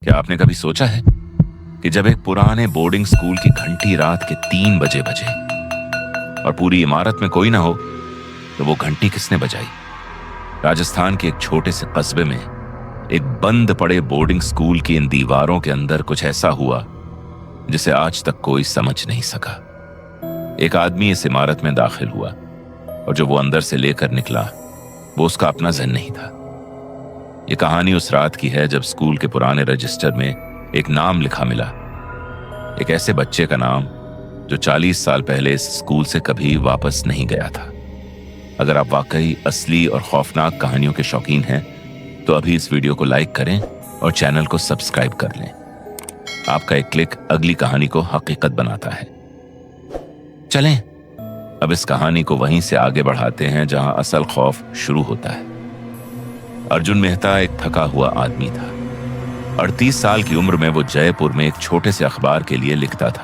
क्या आपने कभी सोचा है कि जब एक पुराने बोर्डिंग स्कूल की घंटी रात के 3 बजे बजे और पूरी इमारत में कोई ना हो, तो वो घंटी किसने बजाई? राजस्थान के एक छोटे से कस्बे में एक बंद पड़े बोर्डिंग स्कूल की इन दीवारों के अंदर कुछ ऐसा हुआ जिसे आज तक कोई समझ नहीं सका। एक आदमी इस इमारत में दाखिल हुआ और जो वो अंदर से लेकर निकला वो उसका अपना जन नहीं था। ये कहानी उस रात की है जब स्कूल के पुराने रजिस्टर में एक नाम लिखा मिला, एक ऐसे बच्चे का नाम जो 40 साल पहले इस स्कूल से कभी वापस नहीं गया था। अगर आप वाकई असली और खौफनाक कहानियों के शौकीन हैं तो अभी इस वीडियो को लाइक करें और चैनल को सब्सक्राइब कर लें। आपका एक क्लिक अगली कहानी को हकीकत बनाता है। चलें अब इस कहानी को वहीं से आगे बढ़ाते हैं जहां असल खौफ शुरू होता है। अर्जुन मेहता एक थका हुआ आदमी था। 38 साल की उम्र में वो जयपुर में एक छोटे से अखबार के लिए लिखता था।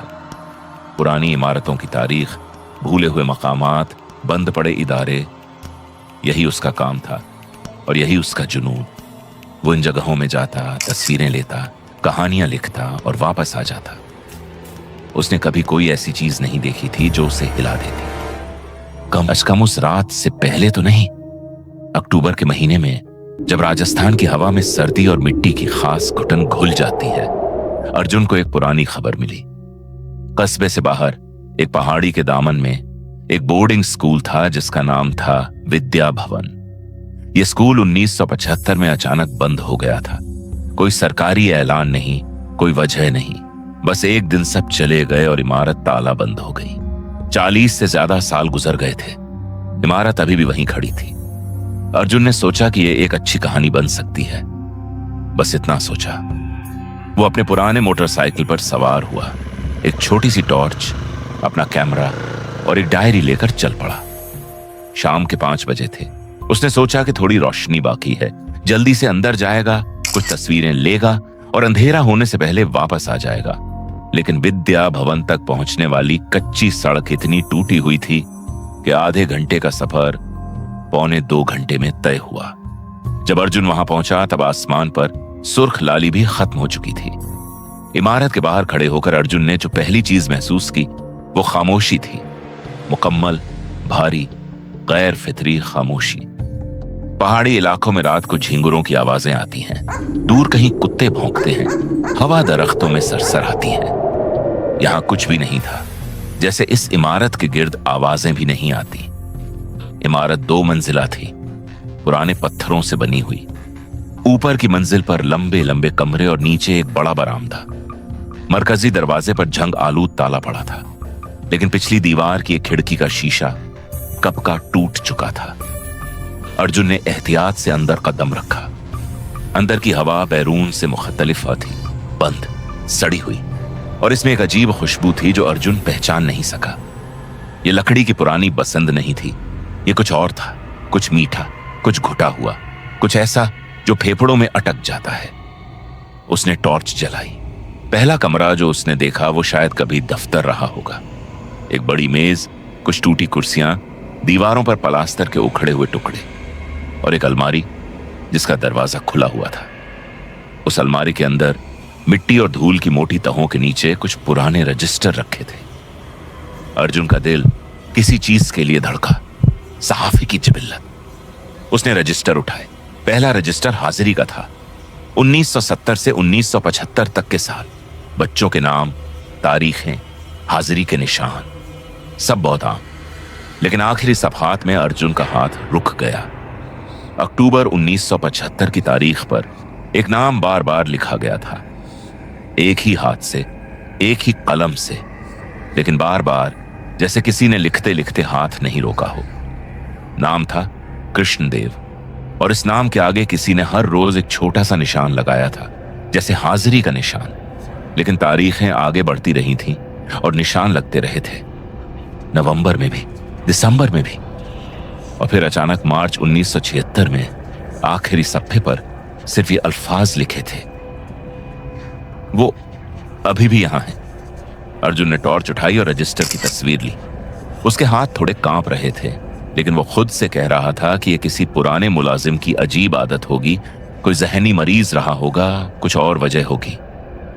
पुरानी इमारतों की तारीख, भूले हुए मकामात, बंद पड़े इदारे, यही उसका काम था और यही उसका जुनून। वो इन जगहों में जाता, तस्वीरें लेता, कहानियां लिखता और वापस आ जाता। उसने कभी कोई ऐसी चीज नहीं देखी थी जो उसे हिला देती। कम अज कम उस रात से पहले तो नहीं। अक्टूबर के महीने में जब राजस्थान की हवा में सर्दी और मिट्टी की खास घुटन घुल जाती है, अर्जुन को एक पुरानी खबर मिली। कस्बे से बाहर एक पहाड़ी के दामन में एक बोर्डिंग स्कूल था जिसका नाम था विद्या भवन। यह स्कूल 1975 में अचानक बंद हो गया था। कोई सरकारी ऐलान नहीं, कोई वजह नहीं, बस एक दिन सब चले गए और इमारत ताला बंद हो गई। 40 से ज्यादा साल गुजर गए थे, इमारत अभी भी वहीं खड़ी थी। अर्जुन ने सोचा कि यह एक अच्छी कहानी बन सकती है, बस इतना सोचा। वो अपने पुराने मोटरसाइकिल पर सवार हुआ, एक छोटी सी टॉर्च, अपना कैमरा और एक डायरी लेकर चल पड़ा। शाम के 5 बजे थे। उसने सोचा कि थोड़ी रोशनी बाकी है, जल्दी से अंदर जाएगा, कुछ तस्वीरें लेगा और अंधेरा होने से पहले वापस आ जाएगा। लेकिन विद्या भवन तक पहुंचने वाली कच्ची सड़क इतनी टूटी हुई थी कि आधे घंटे का सफर 1.25 घंटे में तय हुआ। जब अर्जुन वहां पहुंचा तब आसमान पर सुर्ख लाली भी खत्म हो चुकी थी। इमारत के बाहर खड़े होकर अर्जुन ने जो पहली चीज महसूस की वो खामोशी थी। मुकम्मल, भारी, गैर फितरी खामोशी। पहाड़ी इलाकों में रात को झिंगुरों की आवाजें आती हैं, दूर कहीं कुत्ते भौंकते हैं, हवा दरख्तों में सरसराती है। यहां कुछ भी नहीं था, जैसे इस इमारत के गिर्द आवाजें भी नहीं आती। इमारत 2 मंजिला थी, पुराने पत्थरों से बनी हुई। ऊपर की मंजिल पर लंबे लंबे कमरे और नीचे एक बड़ा बरामदा। मरकजी दरवाजे पर जंग आलूद ताला पड़ा था, लेकिन पिछली दीवार की एक खिड़की का शीशा कब का टूट चुका था। अर्जुन ने एहतियात से अंदर कदम रखा। अंदर की हवा बैरून से मुख्तलिफ थी, बंद, सड़ी हुई, और इसमें एक अजीब खुशबू थी जो अर्जुन पहचान नहीं सका। यह लकड़ी की पुरानी बसंत नहीं थी, ये कुछ और था, कुछ मीठा, कुछ घुटा हुआ, कुछ ऐसा जो फेफड़ों में अटक जाता है। उसने टॉर्च जलाई। पहला कमरा जो उसने देखा वो शायद कभी दफ्तर रहा होगा। एक बड़ी मेज, कुछ टूटी कुर्सियां, दीवारों पर प्लास्टर के उखड़े हुए टुकड़े और एक अलमारी जिसका दरवाजा खुला हुआ था। उस अलमारी के अंदर मिट्टी और धूल की मोटी तहों के नीचे कुछ पुराने रजिस्टर रखे थे। अर्जुन का दिल किसी चीज के लिए धड़का, सहाफी की जिबिल्लत। उसने रजिस्टर उठाए। पहला रजिस्टर हाजिरी का था। 1970 से 1975 तक के साल, बच्चों के नाम, तारीखें, हाजिरी के निशान, सब बहुत आम। लेकिन आखिरी सफहात में अर्जुन का हाथ रुक गया। अक्टूबर 1975 की तारीख पर एक नाम बार बार लिखा गया था, एक ही हाथ से, एक ही कलम से, लेकिन बार बार जैसे किसी ने लिखते लिखते हाथ नहीं रोका हो। नाम था कृष्णदेव, और इस नाम के आगे किसी ने हर रोज एक छोटा सा निशान लगाया था, जैसे हाजिरी का निशान। लेकिन तारीखें आगे बढ़ती रही थीं और निशान लगते रहे थे, नवंबर में भी, दिसंबर में भी। और फिर अचानक मार्च 1976 में आखिरी सफ़े पर सिर्फ ये अल्फाज लिखे थे, वो अभी भी यहां हैं। अर्जुन ने टॉर्च उठाई और रजिस्टर की तस्वीर ली। उसके हाथ थोड़े कांप रहे थे, लेकिन वो खुद से कह रहा था कि ये किसी पुराने मुलाजिम की अजीब आदत होगी कोई जहनी मरीज रहा होगा, कुछ और वजह होगी।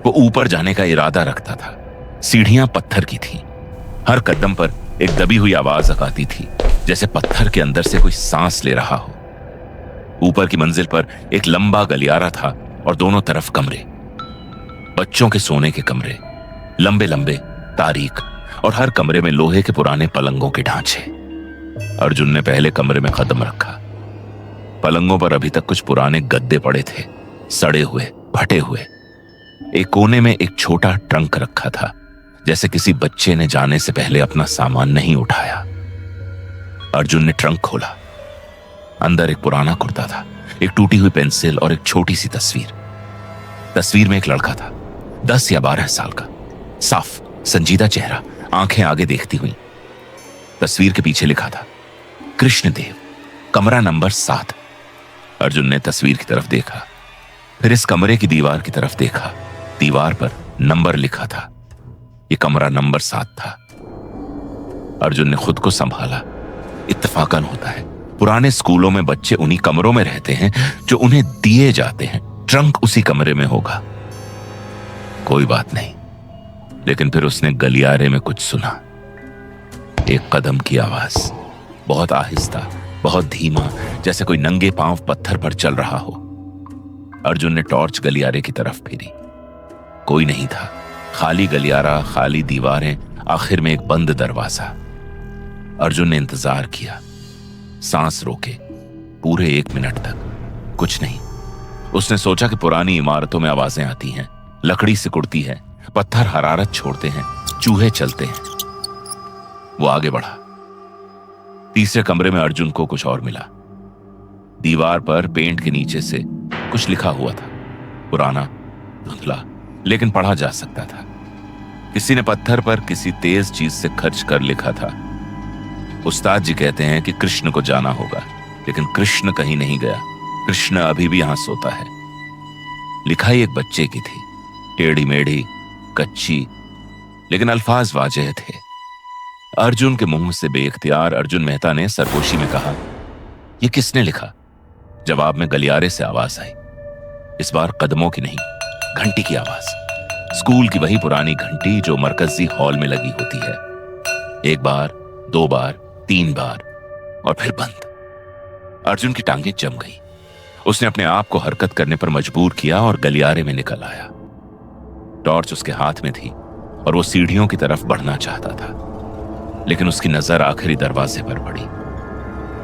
वो ऊपर जाने का इरादा रखता था। सीढ़ियां पत्थर की थीं। हर कदम पर एक दबी हुई आवाज आती थी, जैसे पत्थर के अंदर से कोई सांस ले रहा हो। ऊपर की मंजिल पर एक लंबा गलियारा था और दोनों तरफ कमरे, बच्चों के सोने के कमरे, लंबे लंबे, तारीक, और हर कमरे में लोहे के पुराने पलंगों के ढांचे। अर्जुन ने पहले कमरे में कदम रखा। पलंगों पर अभी तक कुछ पुराने गद्दे पड़े थे, सड़े हुए, फटे हुए। एक कोने में एक छोटा ट्रंक रखा था, जैसे किसी बच्चे ने जाने से पहले अपना सामान नहीं उठाया। अर्जुन ने ट्रंक खोला। अंदर एक पुराना कुर्ता था, एक टूटी हुई पेंसिल और एक छोटी सी तस्वीर। तस्वीर में एक लड़का था, 10 या 12 साल का, साफ संजीदा चेहरा, आंखें आगे देखती हुई। तस्वीर के पीछे लिखा था कृष्णदेव, कमरा नंबर 7। अर्जुन ने तस्वीर की तरफ देखा, फिर इस कमरे की दीवार की तरफ देखा। दीवार पर नंबर लिखा था। यह कमरा नंबर 7 था। अर्जुन ने खुद को संभाला। इत्तेफाकन होता है, पुराने स्कूलों में बच्चे उन्हीं कमरों में रहते हैं जो उन्हें दिए जाते हैं। ट्रंक उसी कमरे में होगा। कोई बात नहीं। लेकिन फिर उसने गलियारे में कुछ सुना। एक कदम की आवाज, बहुत आहिस्ता, बहुत धीमा, जैसे कोई नंगे पांव पत्थर पर चल रहा हो। अर्जुन ने टॉर्च गलियारे की तरफ फेरी। कोई नहीं था। खाली गलियारा, खाली दीवारें, आखिर में एक बंद दरवाजा। अर्जुन ने इंतजार किया, सांस रोके, पूरे 1 मिनट तक कुछ नहीं। उसने सोचा कि पुरानी इमारतों में आवाजें आती हैं, लकड़ी सिकुड़ती है, पत्थर हरारत छोड़ते हैं, चूहे चलते हैं। वो आगे बढ़ा। तीसरे कमरे में अर्जुन को कुछ और मिला। दीवार पर पेंट के नीचे से कुछ लिखा हुआ था, पुराना, धुंधला, लेकिन पढ़ा जा सकता था। किसी ने पत्थर पर किसी तेज चीज से खर्च कर लिखा था, उस्ताद जी कहते हैं कि कृष्ण को जाना होगा, लेकिन कृष्ण कहीं नहीं गया। कृष्ण अभी भी यहां सोता है। लिखाई एक बच्चे की थी, टेढ़ी मेढ़ी, कच्ची, लेकिन अल्फाज वाज़ेह थे। अर्जुन के मुंह से बेइख्तियार अर्जुन मेहता ने सरगोशी में कहा, यह किसने लिखा? जवाब में गलियारे से आवाज आई। इस बार कदमों की नहीं, घंटी की आवाज। स्कूल की वही पुरानी घंटी जो मरकजी हॉल में लगी होती है। 1 बार, 2 बार, 3 बार और फिर बंद। अर्जुन की टांगें जम गई। उसने अपने आप को हरकत करने पर मजबूर किया और गलियारे में निकल आया। टॉर्च उसके हाथ में थी और वो सीढ़ियों की तरफ बढ़ना चाहता था, लेकिन उसकी नजर आखिरी दरवाजे पर पड़ी।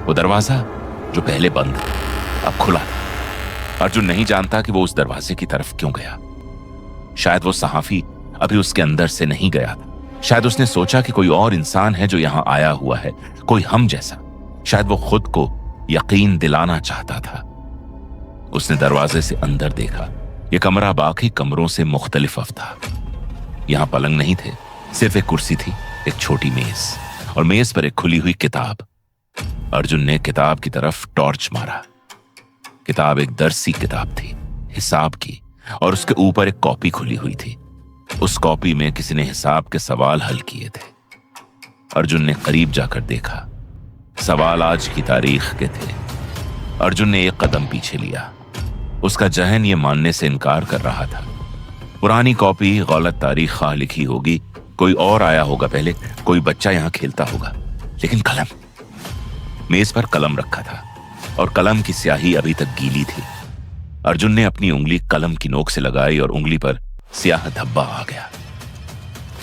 वो दरवाजा जो पहले बंद अब खुला था। अर्जुन नहीं जानता कि वो उस दरवाजे की तरफ क्यों गया। शायद वो सहाफी अभी उसके अंदर से नहीं गया था। शायद उसने सोचा कि कोई और इंसान है जो यहां आया हुआ है, कोई हम जैसा। शायद वो खुद को यकीन दिलाना चाहता था। उसने दरवाजे से अंदर देखा। यह कमरा बाकी कमरों से मुख्तलिफ था। यहां पलंग नहीं थे, सिर्फ एक कुर्सी थी, एक छोटी मेज, और मेज पर एक खुली हुई किताब। अर्जुन ने किताब की तरफ टॉर्च मारा। किताब एक दरसी किताब थी, हिसाब की, और उसके ऊपर एक कॉपी खुली हुई थी। उस कॉपी में किसी ने हिसाब के सवाल हल किए थे। अर्जुन ने करीब जाकर देखा। सवाल आज की तारीख के थे। अर्जुन ने 1 कदम पीछे लिया। उसका जहन ये मानने से इनकार कर रहा था। पुरानी कॉपी गलत तारीख लिखी होगी, कोई और आया होगा पहले, कोई बच्चा यहां खेलता होगा। लेकिन कलम, मेज पर कलम रखा था और कलम की स्याही अभी तक गीली थी। अर्जुन ने अपनी उंगली कलम की नोक से लगाई और उंगली पर स्याह धब्बा आ गया।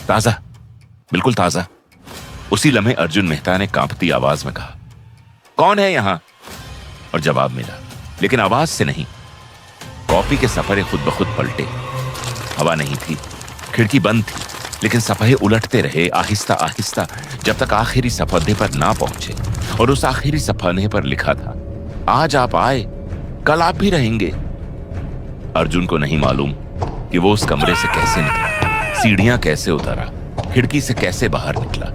ताजा, बिल्कुल ताजा। उसी लम्हे अर्जुन मेहता ने कांपती आवाज में कहा, कौन है यहां? और जवाब मिला, लेकिन आवाज से नहीं। कॉपी के सफरे खुद ब खुद पलटे। हवा नहीं थी, खिड़की बंद थी, लेकिन सफहे उलटते रहे आहिस्ता आहिस्ता, जब तक आखिरी सफदे पर ना पहुंचे। और उस आखिरी सफदे पर लिखा था, आज आप आए, कल आप भी रहेंगे। अर्जुन को नहीं मालूम कि वो उस कमरे से कैसे निकला, सीढ़ियां कैसे उतरा, खिड़की से कैसे बाहर निकला।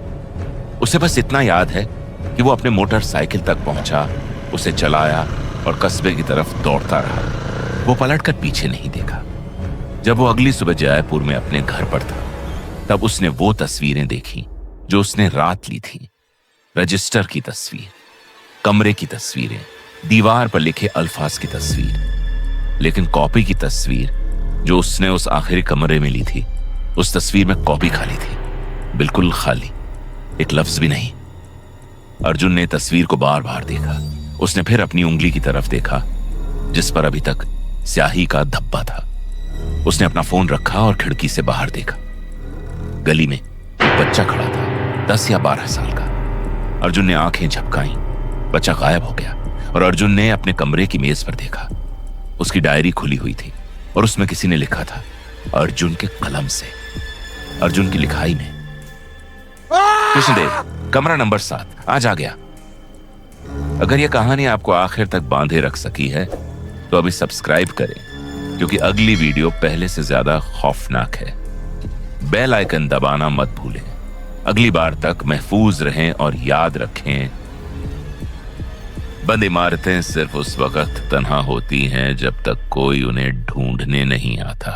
उसे बस इतना याद है कि वो अपने मोटरसाइकिल तक पहुंचा, उसे चलाया और कस्बे की तरफ दौड़ता रहा। वो पलटकर पीछे नहीं देखा। जब वो अगली सुबह जयपुर में अपने घर पर था, तब उसने वो तस्वीरें देखी जो उसने रात ली थी। रजिस्टर की तस्वीर, कमरे की तस्वीरें, दीवार पर लिखे अल्फाज की तस्वीर। लेकिन कॉपी की तस्वीर जो उसने उस आखिरी कमरे में ली थी, उस तस्वीर में कॉपी खाली थी, बिल्कुल खाली, एक लफ्ज भी नहीं। अर्जुन ने तस्वीर को बार बार देखा। उसने फिर अपनी उंगली की तरफ देखा जिस पर अभी तक स्याही का धब्बा था। उसने अपना फोन रखा और खिड़की से बाहर देखा। गली में एक बच्चा खड़ा था, 10 या 12 साल का। अर्जुन ने आंखें झपकाई, बच्चा गायब हो गया और अर्जुन ने अपने कमरे की मेज पर देखा। उसकी डायरी खुली हुई थी और उसमें किसी ने लिखा था, अर्जुन के कलम से, अर्जुन की लिखाई में, कृष्णदेव, कमरा नंबर 7, आज आ गया। अगर यह कहानी आपको आखिर तक बांधे रख सकी है तो अभी सब्सक्राइब करें, क्योंकि अगली वीडियो पहले से ज्यादा खौफनाक है। बेल आइकन दबाना मत भूलें। अगली बार तक महफूज रहें और याद रखें, बंद इमारतें सिर्फ उस वक्त तन्हा होती हैं जब तक कोई उन्हें ढूंढने नहीं आता।